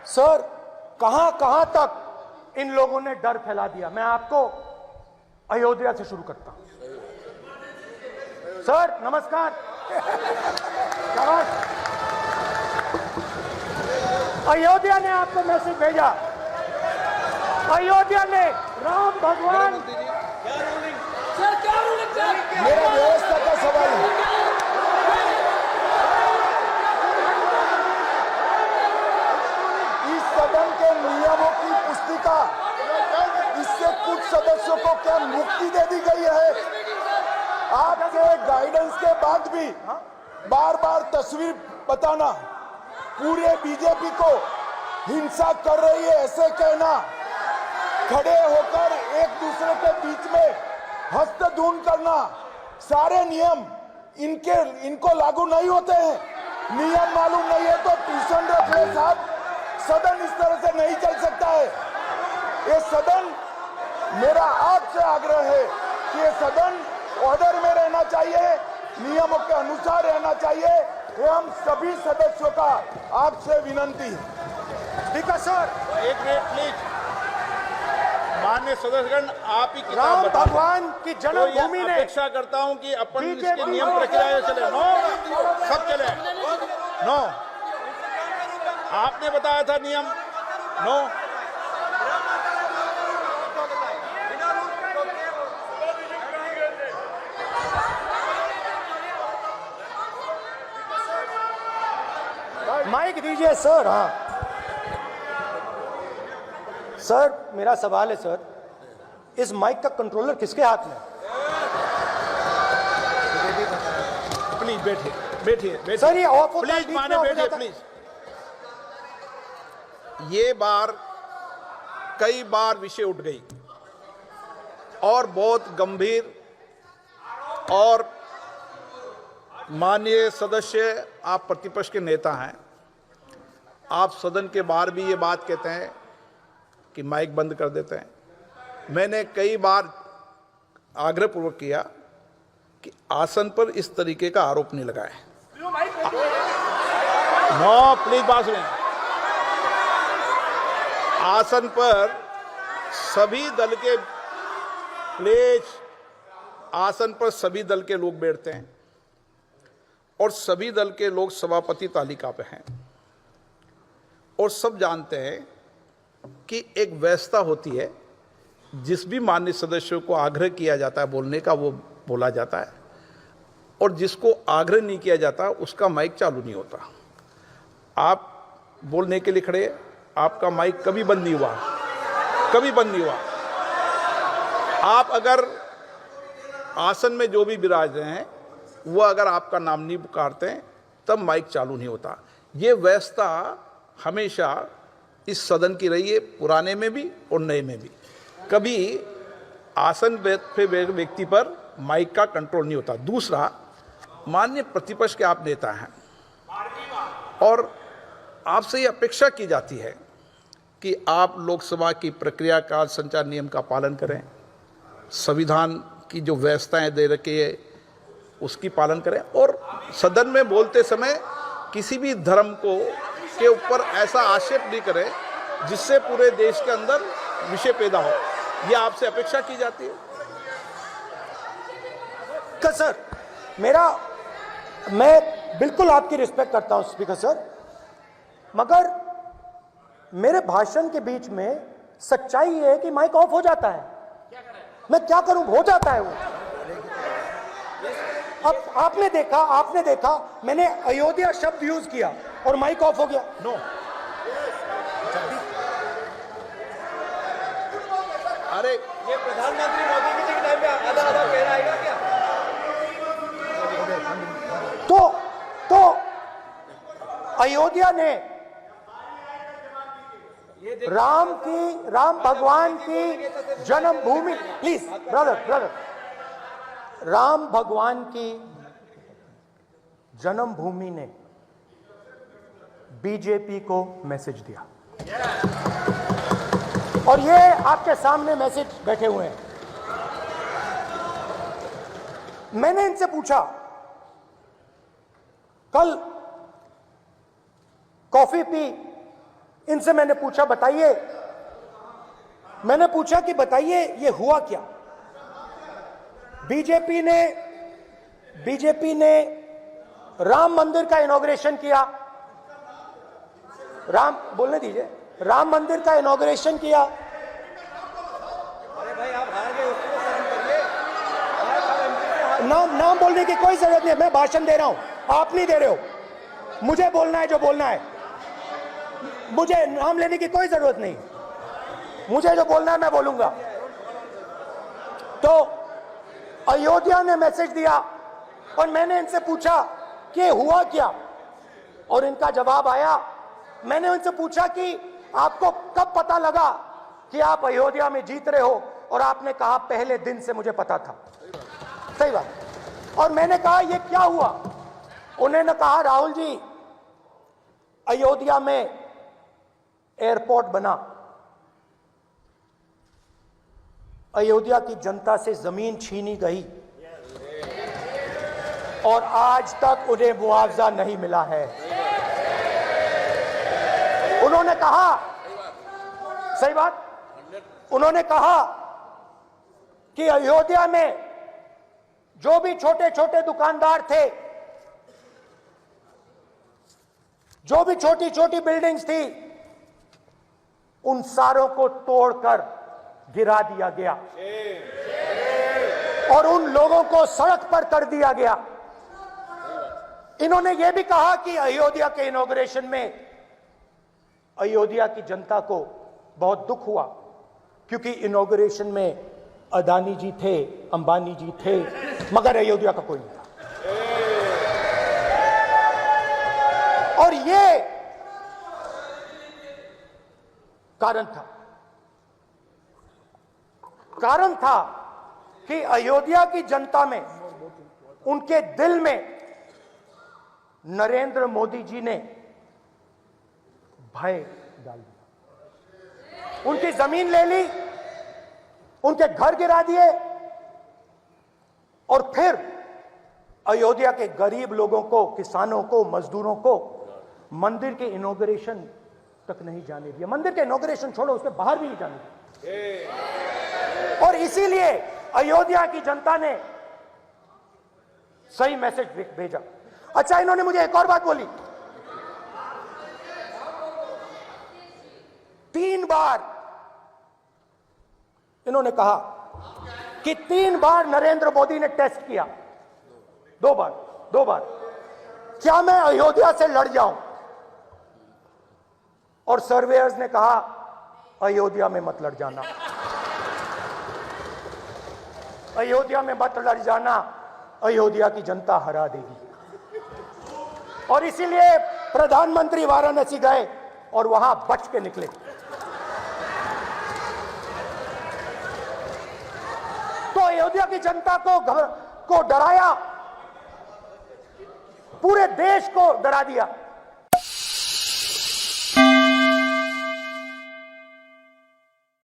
Sir, कहां कहां तक इन लोगों ने डर फैला दिया। मैं आपको अयोध्या से शुरू करता हूं। सर नमस्कार। शाबाश। अयोध्या ने आपको मैसेज भेजा। अयोध्या ने राम भगवान। मेरा व्यवस्था का सवाल है। इस सदन के नियमों की पुस्तिका, इससे कुछ सदस्यों को क्या मुक्ति दे दी गई है? आपके गाइडेंस के बाद भी बार बार तस्वीर बताना, पूरे बीजेपी को हिंसा कर रही है ऐसे कहना, खड़े होकर एक दूसरे के बीच में हस्तधून करना, सारे नियम इनको लागू नहीं होते हैं। नियम मालूम नहीं है तो ट्यूशन रख ले साहब। सदन इस तरह से नहीं चल सकता है। ये सदन, मेरा आपसे आग्रह है कि ये सदन ऑर्डर में रहना चाहिए, नियमों के अनुसार रहना चाहिए। ये हम सभी सदस्यों का आपसे विनंती है। स्पीकर सर, एक मिनट प्लीज। माननीय सदस्यगण, आप ही राम किताब भगवान की जन्मभूमि ने, अपेक्षा करता हूं कि अपन इसके नियम प्रक्रिया चले। नो, सब चले। नो, आपने बताया था नियम। नो, माइक दीजिए सर। हाँ सर, मेरा सवाल है सर, इस माइक का कंट्रोलर किसके हाथ में? प्लीज बैठिए, बैठिए सर ये ऑफ होता है, प्लीज बीच माने में ऑफ हो बैठिए जाता है। प्लीज। ये बार कई बार विषय उठ गई और बहुत गंभीर, और माननीय सदस्य, आप प्रतिपक्ष के नेता हैं, आप सदन के बाहर भी ये बात कहते हैं कि माइक बंद कर देते हैं। मैंने कई बार आग्रहपूर्वक किया कि आसन पर इस तरीके का आरोप नहीं लगाएं। नो प्लीज, बात सुनिए। आसन पर सभी दल के, प्लीज, आसन पर सभी दल के लोग बैठते हैं और सभी दल के लोग सभापति तालिका पे हैं, और सब जानते हैं कि एक व्यवस्था होती है, जिस भी माननीय सदस्यों को आग्रह किया जाता है बोलने का वो बोला जाता है, और जिसको आग्रह नहीं किया जाता उसका माइक चालू नहीं होता। आप बोलने के लिए खड़े, आपका माइक कभी बंद नहीं हुआ, कभी बंद नहीं हुआ। आप अगर आसन में जो भी विराज रहे हैं वो अगर आपका नाम नहीं पुकारते हैं तब माइक चालू नहीं होता। ये व्यवस्था हमेशा इस सदन की रही है, पुराने में भी और नए में भी। कभी आसन पे व्यक्ति पर माइक का कंट्रोल नहीं होता। दूसरा, माननीय प्रतिपक्ष के आप नेता हैं और आपसे ये अपेक्षा की जाती है कि आप लोकसभा की प्रक्रिया का संचार नियम का पालन करें, संविधान की जो व्यवस्थाएं दे रखी है उसकी पालन करें, और सदन में बोलते समय किसी भी धर्म को के ऊपर ऐसा आक्षेप नहीं करें जिससे पूरे देश के अंदर विषय पैदा हो। यह आपसे अपेक्षा की जाती है। सर, मैं बिल्कुल आपकी रिस्पेक्ट करता हूं स्पीकर सर, मगर मेरे भाषण के बीच में सच्चाई ये है कि माइक ऑफ हो जाता है। मैं क्या करूं, हो जाता है वो। अब आपने देखा मैंने अयोध्या शब्द यूज किया और माइक ऑफ हो गया। नो, अरे ये प्रधानमंत्री मोदी जी के टाइम में आधा आधा कह रहा है क्या? तो अयोध्या ने राम भगवान की जन्मभूमि, प्लीज ब्रदर, राम भगवान की जन्मभूमि ने बीजेपी को मैसेज दिया, और ये आपके सामने मैसेज बैठे हुए हैं। मैंने इनसे पूछा, कल कॉफी पी इनसे मैंने पूछा बताइए, मैंने पूछा कि बताइए ये हुआ क्या। बीजेपी ने राम मंदिर का इनॉग्रेशन किया, बोलने दीजिए, राम मंदिर का इनॉग्रेशन किया। अरे भाई आप हार गए, उसको सहन करिए। नाम बोलने की कोई जरूरत नहीं है, मैं भाषण दे रहा हूं, आप नहीं दे रहे हो। मुझे बोलना है जो बोलना है, मुझे नाम लेने की कोई जरूरत नहीं, मुझे जो बोलना है मैं बोलूंगा। तो अयोध्या ने मैसेज दिया और मैंने इनसे पूछा कि हुआ क्या, और इनका जवाब आया। मैंने उनसे पूछा कि आपको कब पता लगा कि आप अयोध्या में जीत रहे हो, और आपने कहा पहले दिन से मुझे पता था। सही बात। और मैंने कहा ये क्या हुआ, उन्होंने कहा राहुल जी अयोध्या में एयरपोर्ट बना, अयोध्या की जनता से जमीन छीनी गई और आज तक उन्हें मुआवजा नहीं मिला है। उन्होंने कहा, सही बात, उन्होंने कहा कि अयोध्या में जो भी छोटे छोटे दुकानदार थे, जो भी छोटी छोटी बिल्डिंग्स थी, उन सारों को तोड़कर गिरा दिया गया और उन लोगों को सड़क पर कर दिया गया। इन्होंने यह भी कहा कि अयोध्या के इनॉग्रेशन में अयोध्या की जनता को बहुत दुख हुआ, क्योंकि इनॉग्रेशन में अदानी जी थे, अंबानी जी थे, मगर अयोध्या का कोई नहीं था। और ये कारण था कि अयोध्या की जनता में, उनके दिल में नरेंद्र मोदी जी ने भय डाल दिया। उनकी जमीन ले ली, उनके घर गिरा दिए, और फिर अयोध्या के गरीब लोगों को, किसानों को, मजदूरों को मंदिर के इनॉग्रेशन तक नहीं जाने दिया। मंदिर के इनॉग्रेशन छोड़ो, उसके बाहर भी नहीं जाने दिया। और इसीलिए अयोध्या की जनता ने सही मैसेज भेजा। अच्छा, इन्होंने मुझे एक और बात बोली, 3 बार इन्होंने कहा कि 3 बार नरेंद्र मोदी ने टेस्ट किया, 2 बार क्या मैं अयोध्या से लड़ जाऊं, और सर्वेयर्स ने कहा अयोध्या में मत लड़ जाना, अयोध्या में मत लड़ जाना, अयोध्या की जनता हरा देगी। और इसीलिए प्रधानमंत्री वाराणसी गए और वहां बच के निकले। तो अयोध्या की जनता को डराया, पूरे देश को डरा दिया।